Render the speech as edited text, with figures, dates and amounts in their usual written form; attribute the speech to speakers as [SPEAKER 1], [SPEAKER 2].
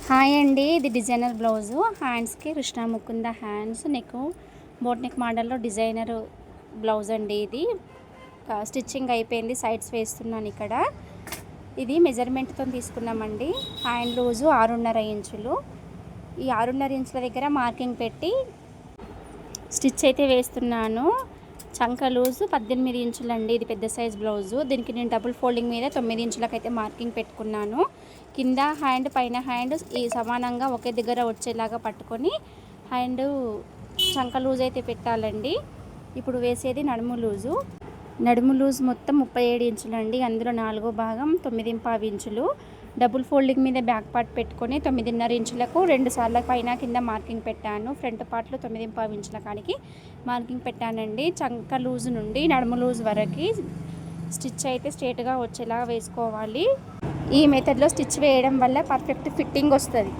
[SPEAKER 1] Hi అండి, ఇది designer blouse. హ్యాండ్స్కి Krishna Mukunda hands, neck boat neck మోడల్లో డిజైనర్ బ్లౌజ్ అండి. ఇది స్టిచ్చింగ్ అయిపోయింది, సైడ్స్ వేస్తున్నాను ఇక్కడ. ఇది మెజర్మెంట్తో తీసుకున్నామండి. హ్యాండ్ లూజు 6.5 ఇంచులు. ఈ 6.5 ఇంచుల దగ్గర మార్కింగ్ పెట్టి స్టిచ్ అయితే వేస్తున్నాను. చంక లూజు 18 ఇంచులు అండి. ఇది పెద్ద సైజ్ బ్లౌజు. దీనికి నేను డబుల్ ఫోల్డింగ్ మీద 9 ఇంచులకైతే మార్కింగ్ పెట్టుకున్నాను. కింద హ్యాండ్ పైన హ్యాండ్ ఈ సమానంగా ఒకే దగ్గర వచ్చేలాగా పట్టుకొని హ్యాండ్ చంక లూజ్ అయితే పెట్టాలండి. ఇప్పుడు వేసేది నడుము లూజు. నడుము లూజ్ మొత్తం 37 ఇంచులు అండి. అందులో 4వ భాగం 9.5 ఇంచులు. డబుల్ ఫోల్డింగ్ మీద బ్యాక్ పార్ట్ పెట్టుకొని 9.5 ఇంచులకు 2 సార్లు పైన కింద మార్కింగ్ పెట్టాను. ఫ్రంట్ పార్ట్లో 9.5 ఇంచుల కాడికి మార్కింగ్ పెట్టానండి. చంక లూజు నుండి నడుము లూజ్ వరకు స్టిచ్ అయితే స్ట్రేట్గా వచ్చేలా వేసుకోవాలి. ఈ మెథడ్లో స్టిచ్ వేయడం వల్ల పర్ఫెక్ట్ ఫిట్టింగ్ వస్తుంది.